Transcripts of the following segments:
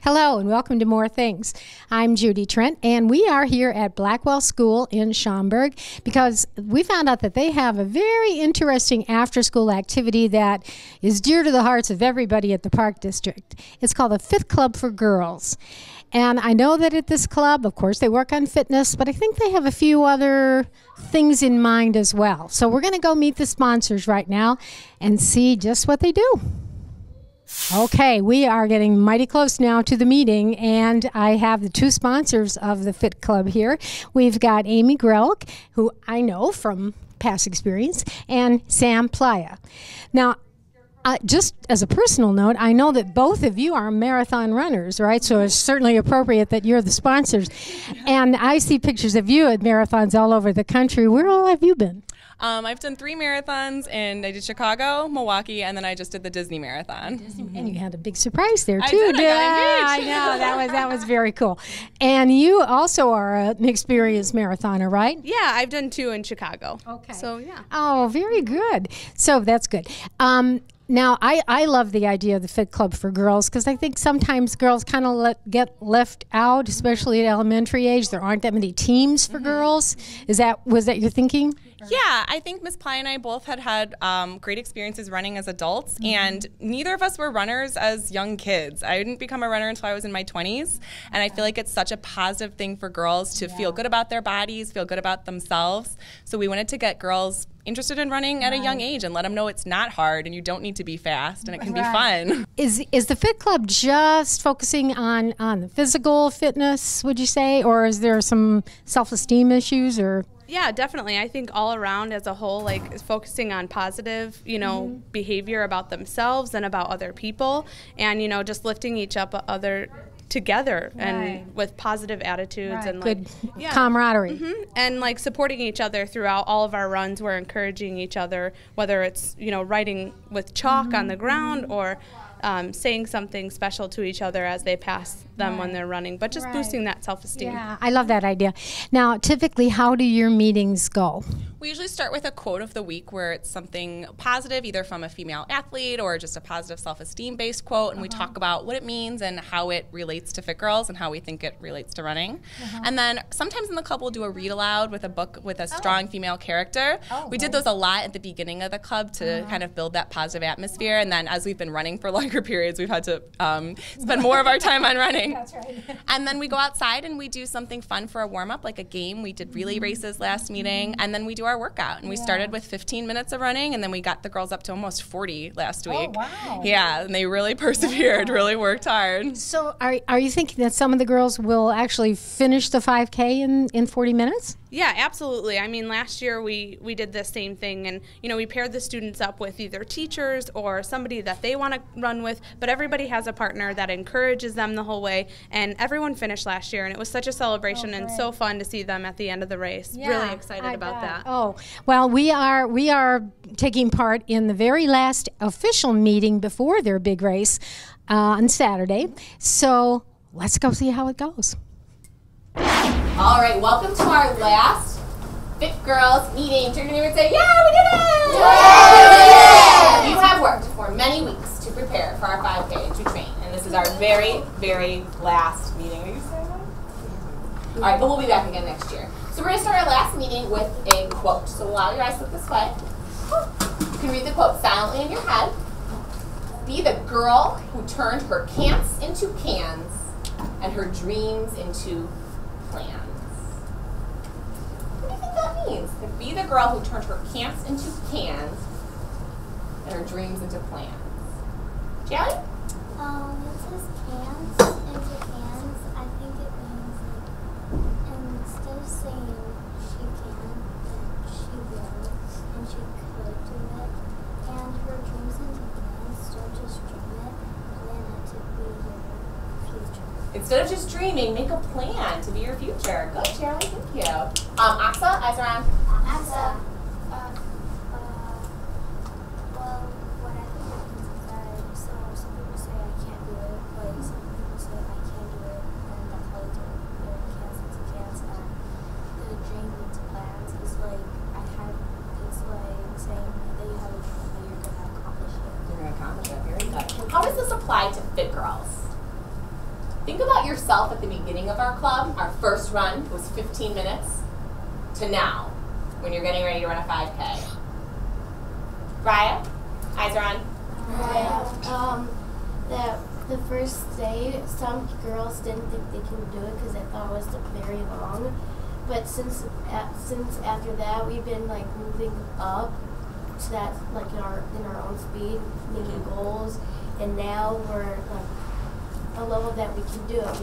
Hello and welcome to More Things. I'm Judy Trent and we are here at Blackwell School in Schaumburg because we found out that they have a very interesting after-school activity that is dear to the hearts of everybody at the Park District. It's called the Fit Club for Girls. And I know that at this club, of course, they work on fitness, but I think they have a few other things in mind as well. So we're going to go meet the sponsors right now and see just what they do. Okay, we are getting mighty close now to the meeting, and I have the two sponsors of the Fit Club here. We've got Amy Grelk, who I know from past experience, and Sam Playa. Now, just as a personal note, I know that both of you are marathon runners, right? So it's certainly appropriate that you're the sponsors. And I see pictures of you at marathons all over the country. Where all have you been? I've done 3 marathons, and I did Chicago, Milwaukee, and then I just did the Disney Marathon. And you had a big surprise there, too. I did. I know. That was very cool. And you also are an experienced marathoner, right? Yeah, I've done 2 in Chicago. Okay. So, yeah. Oh, very good. So that's good. Now, I love the idea of the Fit Club for Girls because I think sometimes girls kind of get left out, especially at elementary age. There aren't that many teams for girls. Was that your thinking? Yeah, I think Ms. Ply and I both had great experiences running as adults, and neither of us were runners as young kids. I didn't become a runner until I was in my 20s, and I feel like it's such a positive thing for girls to feel good about their bodies, feel good about themselves. So we wanted to get girls interested in running at a young age and let them know it's not hard and you don't need to be fast and it can be fun. Is the Fit Club just focusing on the physical fitness, would you say, or is there some self-esteem issues or? Yeah, definitely. I think all around as a whole, like, is focusing on positive, behavior about themselves and about other people, and just lifting each up other together and with positive attitudes and good camaraderie. And like supporting each other throughout all of our runs. We're encouraging each other, whether it's writing with chalk on the ground or saying something special to each other as they pass them when they're running, but just boosting that self-esteem. Yeah, I love that idea. Now, typically, how do your meetings go? We usually start with a quote of the week where it's something positive, either from a female athlete or just a positive self-esteem based quote, and we talk about what it means and how it relates to Fit Girls and how we think it relates to running. And then sometimes in the club we'll do a read aloud with a book with a strong female character. We did those a lot at the beginning of the club to kind of build that positive atmosphere, and then as we've been running for longer periods, we've had to spend more of our time on running. That's right. And then we go outside and we do something fun for a warm-up, like a game. We did relay races last meeting, and then we do our workout. And we started with 15 minutes of running, and then we got the girls up to almost 40 last week. Oh, wow. Yeah, and they really persevered, really worked hard. So are you thinking that some of the girls will actually finish the 5K in 40 minutes? Yeah, absolutely. I mean, last year we did the same thing, and we paired the students up with either teachers or somebody that they want to run with, but everybody has a partner that encourages them the whole way, and everyone finished last year, and it was such a celebration and so fun to see them at the end of the race. Yeah, really excited about that. Oh, well, we are taking part in the very last official meeting before their big race on Saturday, so let's go see how it goes. All right, welcome to our last Fit Girls meeting. Turn to me and say, yeah, we did it! Yay! You have worked for many weeks to prepare for our 5K to train, and this is our very, very last meeting. Are you excited? All right, but we'll be back again next year. So we're going to start our last meeting with a quote. So allow your eyes to look this way. You can read the quote silently in your head. Be the girl who turned her can'ts into cans and her dreams into plans. What do you think that means? To be the girl who turned her can'ts into cans and her dreams into plans. Jelly? It says cans into cans. I think it means instead of saying she can, then she will, and she could do it. And her dreams into plans, don't just dream it, plan it to be your future. Instead of just dreaming, make a plan to be your future. Good, Charlie. Thank you. Aksa, eyes around. Aksa. Well, what I think it means is that some people say I can't do it, but some people say I can do it, and that's how they do it. Their cans into cans, and the dream into plans is like it's like saying that you have a dream, but you're gonna accomplish it. You're going to accomplish it. Very good. How does this apply to Fit Girls? Think about yourself at the beginning of our club. Our first run was 15 minutes to now, when you're getting ready to run a 5K. Raya, eyes are on. The first day, some girls didn't think they could do it because they thought it was very long. But since after that, we've been like moving up to that, like in our own speed, making goals, and now we're like a level that we can do it.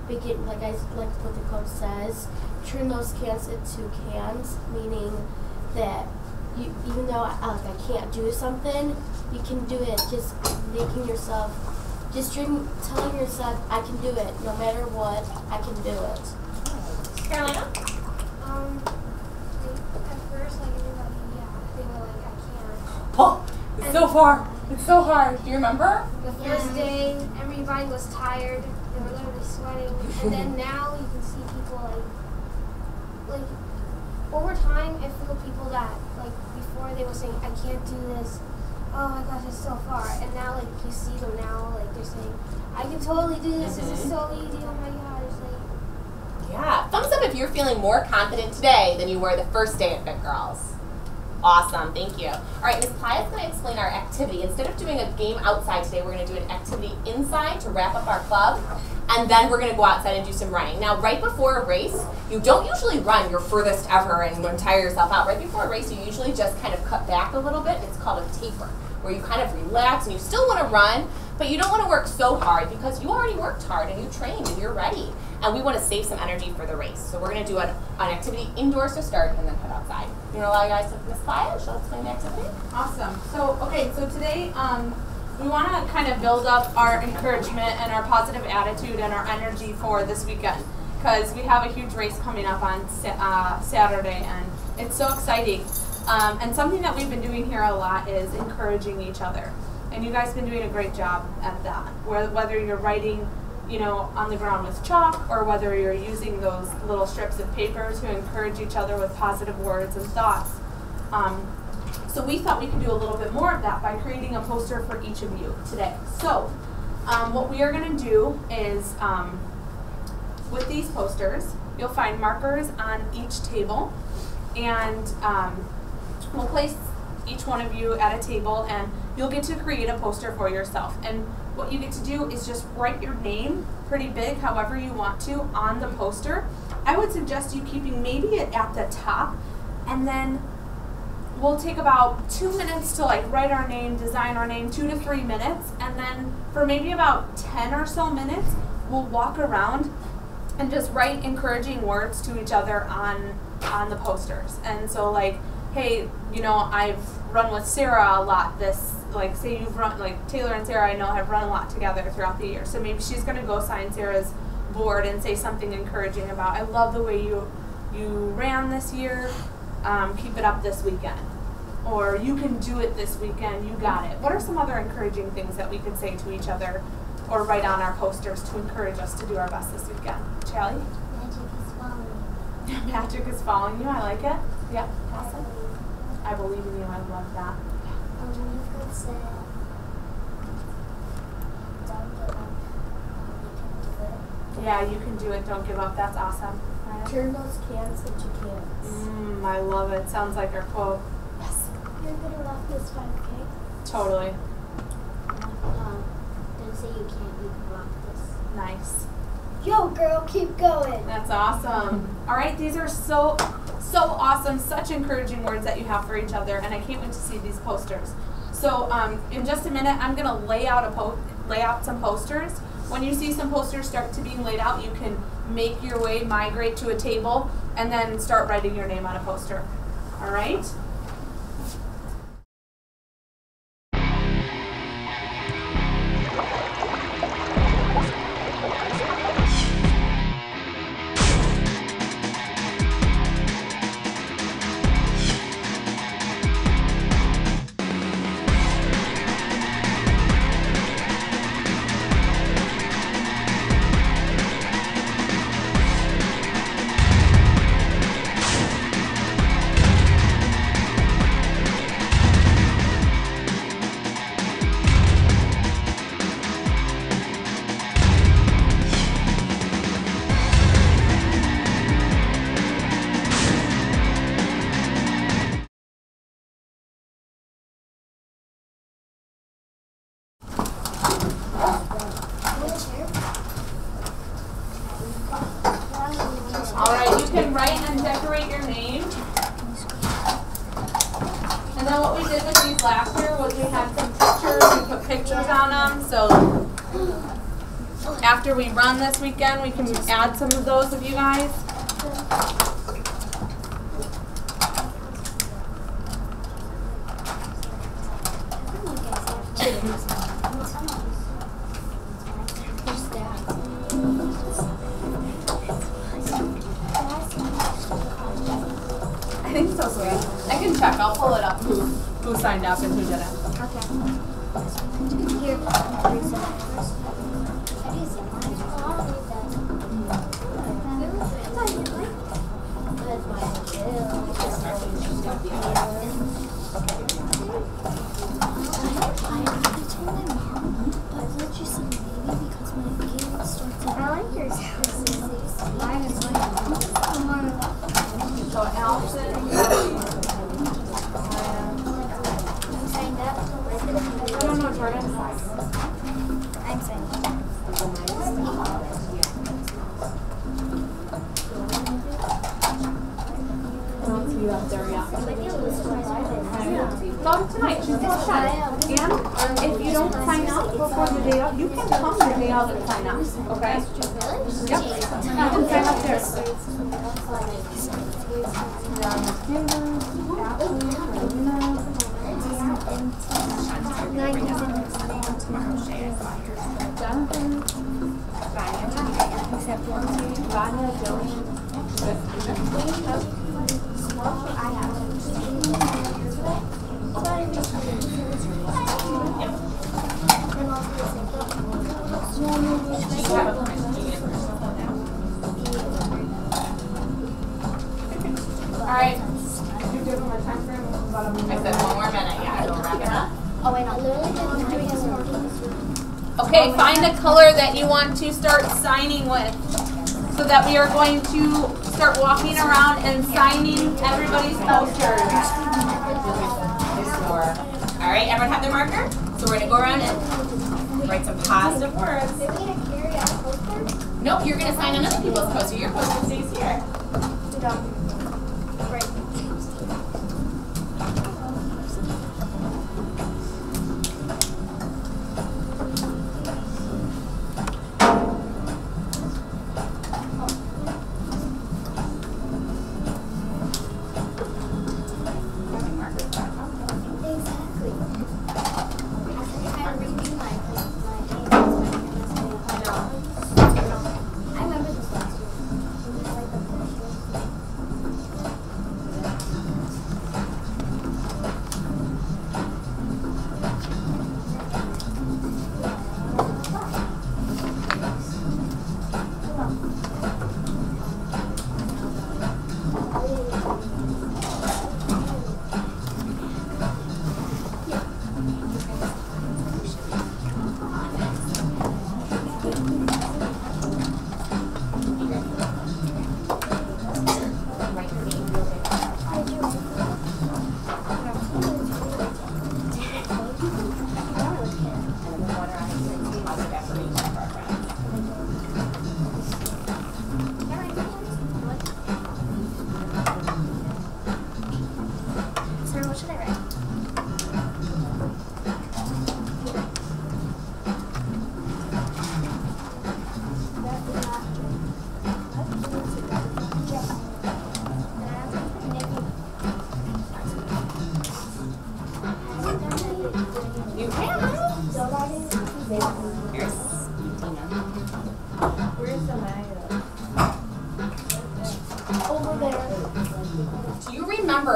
We can like what the coach says, turn those can'ts into cans, meaning that even though I can't do something, you can do it. Just telling yourself, I can do it. No matter what, I can do it. Carolina? At first, like everybody, they were like, I can't. Oh, it's so far. It's so hard. Do you remember? The first day, everybody was tired. They were literally sweating. And then now you can see people like over time, I feel people that like before they were saying, I can't do this. Oh my gosh, it's so far. And now like you see them now, like they're saying, I can totally do this. This is so easy. Oh my gosh. Yeah. Thumbs up if you're feeling more confident today than you were the first day at Fit Girls. Awesome. Thank you. All right, Ms. Playa's going to explain our activity. Instead of doing a game outside today, we're going to do an activity inside to wrap up our club, and then we're going to go outside and do some running. Now, right before a race, you don't usually run your furthest ever and tire yourself out. Right before a race, you usually just kind of cut back a little bit. It's called a taper, where you kind of relax and you still want to run, but you don't want to work so hard because you already worked hard and you trained and you're ready. And we want to save some energy for the race. So we're going to do an activity indoors to start and then head outside. You want to allow you guys to Miss Playa? She'll explain the activity. Awesome. So today we want to kind of build up our encouragement and our positive attitude and our energy for this weekend, because we have a huge race coming up on Saturday, and it's so exciting. And something that we've been doing here a lot is encouraging each other. And you guys have been doing a great job at that. Whether you're writing, on the ground with chalk, or whether you're using those little strips of paper to encourage each other with positive words and thoughts. So we thought we could do a little bit more of that by creating a poster for each of you today. So what we are going to do is, with these posters, you'll find markers on each table, and we'll place each one of you at a table, and you'll get to create a poster for yourself. And what you get to do is just write your name pretty big, however you want to, on the poster. I would suggest you keeping maybe it at the top, and then we'll take about 2 minutes to write our name, design our name, 2 to 3 minutes, and then for maybe about 10 or so minutes, we'll walk around and just write encouraging words to each other on the posters. And so hey, I've run with Sarah a lot say you've run, Taylor and Sarah I know have run a lot together throughout the year. So maybe she's going to go sign Sarah's board and say something encouraging about, I love the way you ran this year, keep it up this weekend. Or you can do it this weekend, you got it. What are some other encouraging things that we could say to each other or write on our posters to encourage us to do our best this weekend? Charlie? Magic is following you. Magic is following you, I like it. Yep, awesome. I believe in you, I love that. You could say, don't give up. You can do it. Yeah, you can do it, don't give up, that's awesome. Right? Turn those cans into cans. I love it, sounds like our quote. Yes. You're going to love this 5K. Totally. Don't say you can't, you can rock this. Nice. Yo, girl, keep going. That's awesome. All right, these are so awesome, such encouraging words that you have for each other, and I can't wait to see these posters. So in just a minute, I'm going to lay out some posters. When you see some posters start to being laid out, you can make your way, migrate to a table, and then start writing your name on a poster. All right? can write and decorate your name. And then what we did with these last year was we had some pictures, we put pictures on them, so after we run this weekend, we can add some of those of you guys. I think so, sweet. I can check. I'll pull it up who signed up and who didn't. Here, So Allison. I don't know, Jordan. I'm saying. I don't see you up there yet. Not tonight. She's still shy. And if you don't sign up before the day of, you can come the day of and sign up. Okay? Yep. You can sign up there. Alright. You give them a time frame? I said 1 more minute, yeah, don't wrap it up. Oh, wait, no. Okay, find a color that you want to start signing with so that we are going to start walking around and signing everybody's posters. Alright, everyone have their marker? So we're going to go around and write some positive words. Nope, you're going to sign on other people's poster. Your poster stays here.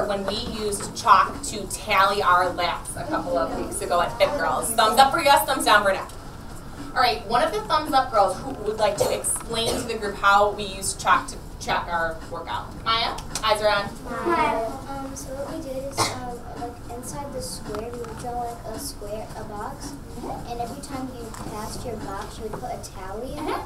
When we used chalk to tally our laps a couple of weeks ago at Fit Girls. Thumbs up for yes, thumbs down for no. All right, one of the thumbs up girls who would like to explain to the group how we use chalk to track our workout. Maya, eyes are on. Hi. So what we did is like inside the square, we would draw like a square, a box, and every time you passed your box, you would put a tally in it.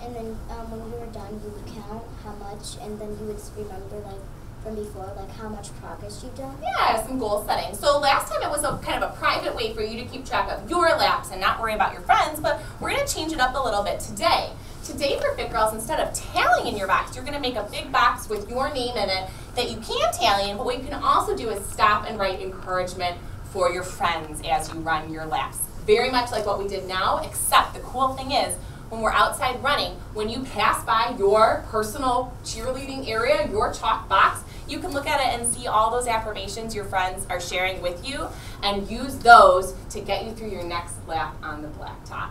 And then when you were done, you would count how much, and then you would remember like from before, like how much progress you've done? Yeah, some goal setting. So last time it was a kind of a private way for you to keep track of your laps and not worry about your friends, but we're going to change it up a little bit today. today for Fit Girls, instead of tallying in your box, you're going to make a big box with your name in it that you can tally in, but what you can also do is stop and write encouragement for your friends as you run your laps. Very much like what we did now, except the cool thing is, when we're outside running, when you pass by your personal cheerleading area, your chalk box, you can look at it and see all those affirmations your friends are sharing with you and use those to get you through your next lap on the blacktop.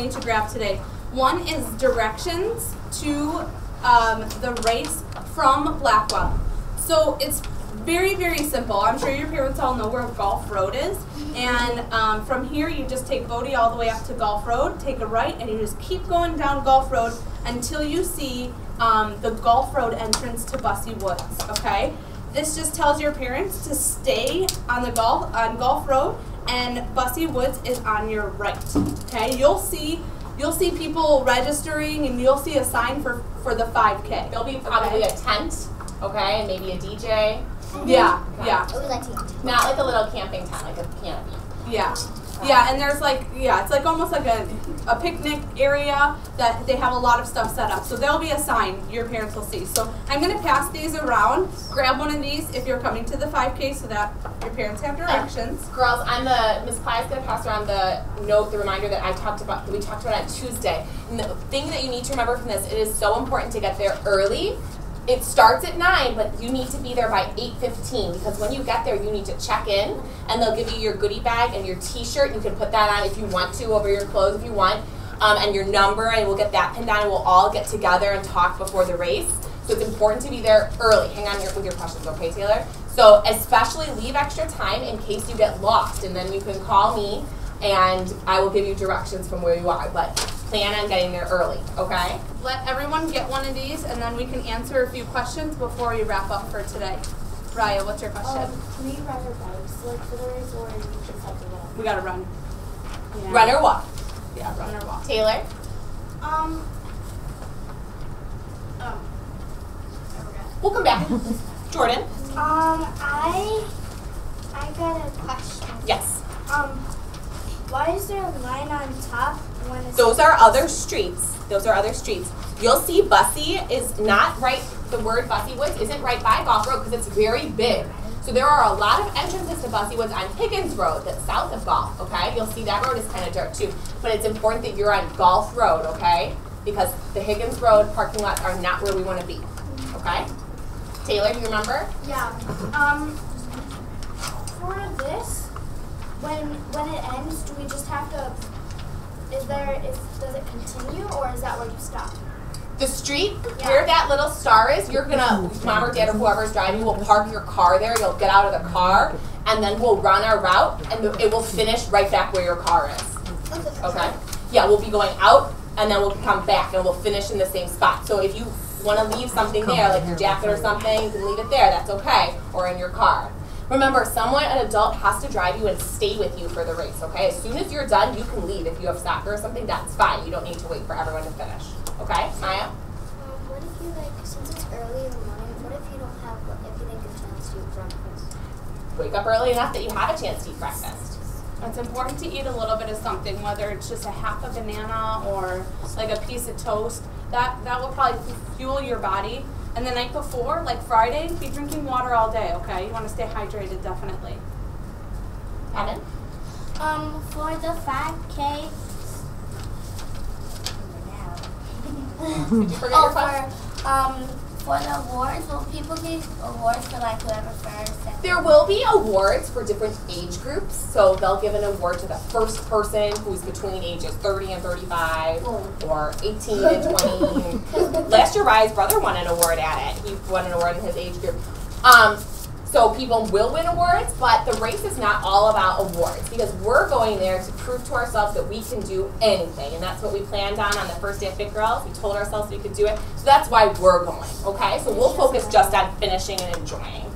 To grab today. One is directions to the race from Blackwell. So it's very, very simple. I'm sure your parents all know where Golf Road is. And from here, you just take Bodie all the way up to Golf Road, take a right, and you just keep going down Golf Road until you see the Golf Road entrance to Bussy Woods, okay? This just tells your parents to stay on Golf Road, and Bussy Woods is on your right, okay? You'll see people registering, and you'll see a sign for the 5K. There'll be probably a tent, okay, and maybe a DJ. Yeah, okay. yeah. Not like a little camping tent, like a canopy. Yeah. Yeah, and there's like, it's like almost like a picnic area that they have a lot of stuff set up. So there'll be a sign your parents will see. So I'm going to pass these around. Grab one of these if you're coming to the 5K so that your parents have directions. Girls, Miss Pye is going to pass around the reminder that we talked about on Tuesday. And the thing that you need to remember from this, it is so important to get there early. It starts at 9, but you need to be there by 8:15 because when you get there, you need to check in, and they'll give you your goodie bag and your T-shirt. You can put that on if you want to over your clothes if you want, and your number, and we'll get that pinned on, and we'll all get together and talk before the race. So it's important to be there early. Hang on with your questions, okay, Taylor? So especially leave extra time in case you get lost, and then you can call me, and I will give you directions from where you are. But plan on getting there early, okay? Let everyone get one of these, and then we can answer a few questions before we wrap up for today. Raya, what's your question? Can we ride our bikes like for the race, or do we just have to run? We gotta run. Yeah. Run or walk? Yeah, run or walk. Taylor? We'll come back. Jordan? I got a question. Yes. Why is there a line on top when it's... Those are other streets. Those are other streets. You'll see Bussy is not right, the word Bussy Woods isn't right by Golf Road because it's very big. So there are a lot of entrances to Bussy Woods on Higgins Road that's south of Golf, okay? You'll see that road is kind of dirt too. But it's important that you're on Golf Road, okay? Because the Higgins Road parking lots are not where we want to be, okay? Taylor, do you remember? Yeah. For this, when it ends, do we just have to, does it continue, or is that where you stop? The street, where that little star is, you're gonna, mom or dad or whoever's driving will park your car there, you'll get out of the car, and then we'll run our route, and it will finish right back where your car is. Okay? Yeah, we'll be going out, and then we'll come back, and we'll finish in the same spot. So if you want to leave something there, like your jacket or something, you can leave it there, that's okay, or in your car. Remember, an adult has to drive you and stay with you for the race, okay? As soon as you're done, you can leave. If you have soccer or something, that's fine. You don't need to wait for everyone to finish. Okay, Maya? What if you, since it's early in the morning, what if you don't have, if you didn't get a chance to eat breakfast? Wake up early enough that you have a chance to eat breakfast. It's important to eat a little bit of something, whether it's just a half a banana or like a piece of toast. That will probably fuel your body. And the night before, like Friday, be drinking water all day, okay? You want to stay hydrated, definitely. Evan? For the 5K... Did you forget your question? For the awards, will people give awards for like whoever first, second? There will be awards for different age groups. So they'll give an award to the first person who's between ages 30 and 35 or 18 and 20. Last year, Rye's brother won an award at it. He won an award in his age group. So people will win awards, but the race is not all about awards because we're going there to prove to ourselves that we can do anything. And that's what we planned on the first day of Fit Girls. We told ourselves we could do it. So that's why we're going, okay? So we'll focus just on finishing and enjoying.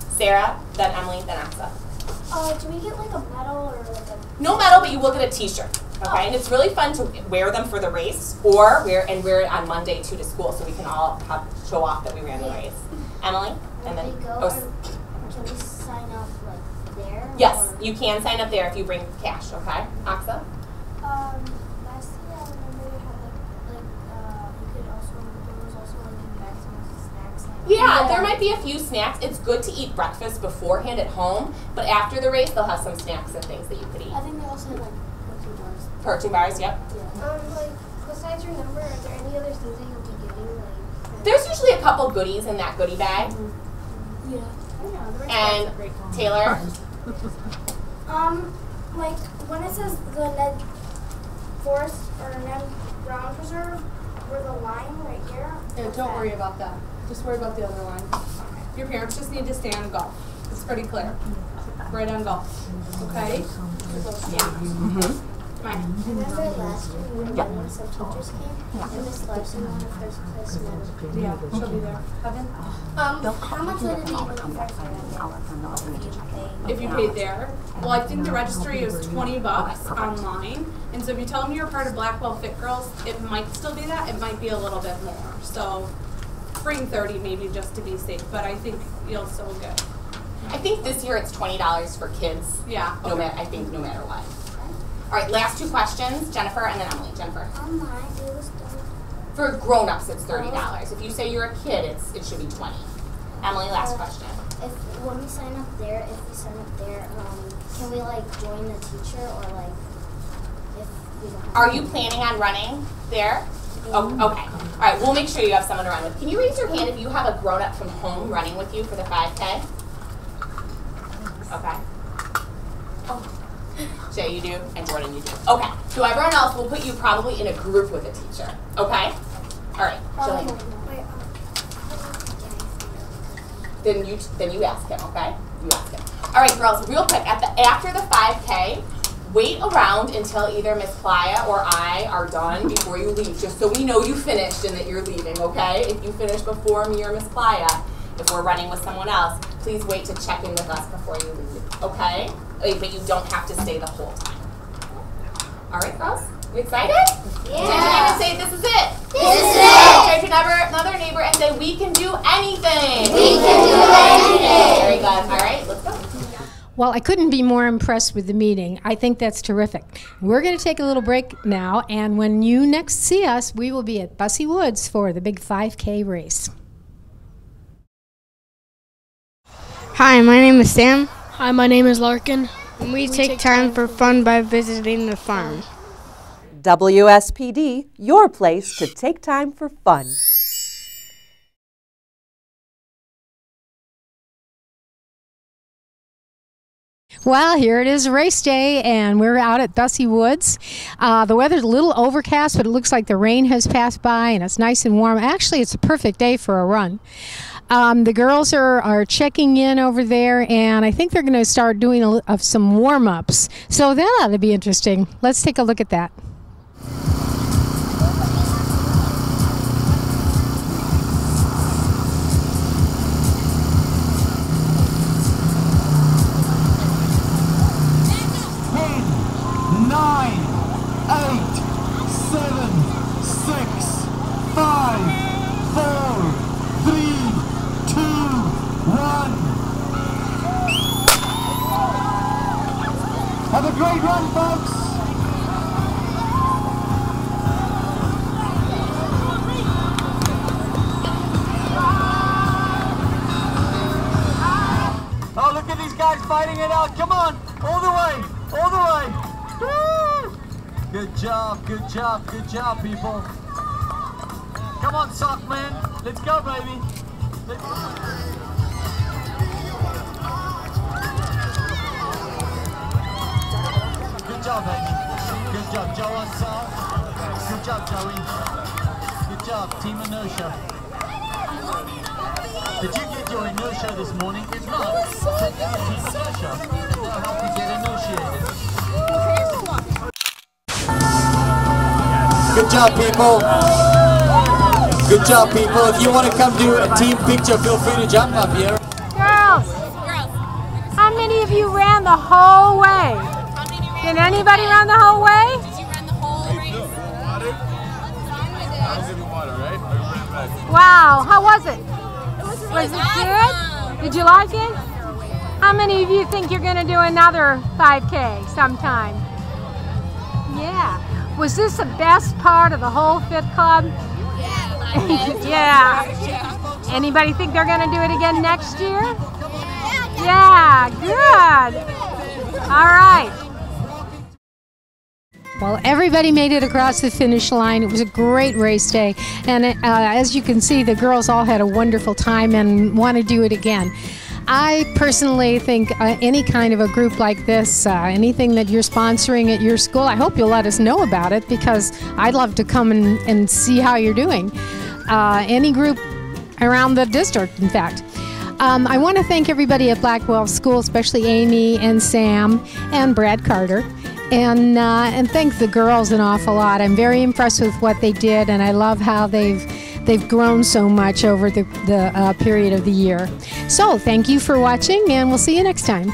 Sarah, then Emily, then Asa. Do we get like a medal or like a... No medal, but you will get a t-shirt, okay? And it's really fun to wear them for the race or wear it on Monday too to school so we can all show off that we ran the race. Emily? And then, can we sign up like there? Yes, you can sign up there if you bring cash, okay? Aksa? Last year I remember you had you could also, there was also like in back some snacks. Yeah, there might be a few snacks. It's good to eat breakfast beforehand at home, but after the race they'll have some snacks and things that you could eat. I think they also had like protein bars. Protein bars, yep. Yeah. Like besides your number, are there any other things that you'll be giving? Like there's usually a couple goodies in that goodie bag. Yeah. And Taylor? Like when it says the Ned Forest or Ned Brown Preserve, where the line right here. Yeah, don't worry about that. Just worry about the other line. Your parents just need to stay on golf. It's pretty clear. Right on golf. Okay? Mm-hmm. Remember last year when some teachers came and Miss Larson won the first place medal? Yeah, she'll be there. Evan? How much would it be for the first one? If you paid there. Well, I think the registry is $20 online. And so if you tell them you're part of Blackwell Fit Girls, it might still be that. It might be a little bit more. So bring 30 maybe just to be safe. But I think you'll still get. I think this year it's $20 for kids. Yeah. Okay. No matter what. All right, last two questions, Jennifer and then Emily. Jennifer. Online, it was For grown-ups, it's $30. If you say you're a kid, it should be $20. Emily, last question. When we sign up there, can we like join the teacher or like if we don't have Are you planning on running there? Oh, okay. All right, we'll make sure you have someone to run with. Can you raise your hand if you have a grown-up from home running with you for the 5K? Okay. Jay, you do, and Jordan, you do. Okay, so everyone else, we'll put you probably in a group with a teacher. Okay? All right, Jillian. Then you ask him, okay? You ask him. All right, girls, real quick, after the 5K, wait around until either Miss Playa or I are done before you leave, just so we know you finished and that you're leaving, okay? If you finish before me or Miss Playa, if we're running with someone else, please wait to check in with us before you leave, okay? But you don't have to stay the whole time. All right, girls? You excited? Yeah. Turn to your neighbor and say, this is it. This is it. Turn to another neighbor and say, we can do anything. We can do anything. Very good. All right, let's go. Well, I couldn't be more impressed with the meeting. I think that's terrific. We're going to take a little break now, and when you next see us, we will be at Bussey Woods for the big 5K race. Hi, my name is Sam. Hi, my name is Larkin. And we take time for fun by visiting the farm. WSPD, your place to take time for fun. Well, here it is, race day, and we're out at Bussey Woods. The weather's a little overcast, but it looks like the rain has passed by, and it's nice and warm. Actually, it's a perfect day for a run. The girls are checking in over there, and I think they're going to start doing some warm-ups. So that ought to be interesting. Let's take a look at that. Have a great run, folks! Oh, look at these guys fighting it out. Come on, all the way, all the way. Woo! Good job, good job, good job, people. Come on, Sockman. Let's go, baby. Good job, Amy. Good job, Joe on side. Good job, Joey. Good job, Team Inertia. Did you get your inertia this morning? If not, take your Team Inertia. They'll help you get initiated. Good job, people. Good job, people. If you want to come do a team picture, feel free to jump up here. Girls, how many of you ran the whole way? Did anybody run the whole way? Did you run the whole race? I was in the water, right? I ran back. Wow, how was it? Was it good? Did you like it? How many of you think you're going to do another 5K sometime? Yeah. Was this the best part of the whole Fit Club? Yeah. Anybody think they're going to do it again next year? Yeah, good. All right. Well, everybody made it across the finish line. It was a great race day. And as you can see, the girls all had a wonderful time and want to do it again. I personally think any kind of a group like this, anything that you're sponsoring at your school, I hope you'll let us know about it, because I'd love to come and see how you're doing. Any group around the district, in fact. I want to thank everybody at Blackwell School, especially Amy and Sam and Brad Carter, and thank the girls an awful lot. I'm very impressed with what they did, and I love how they've grown so much over the period of the year. So thank you for watching, and we'll see you next time.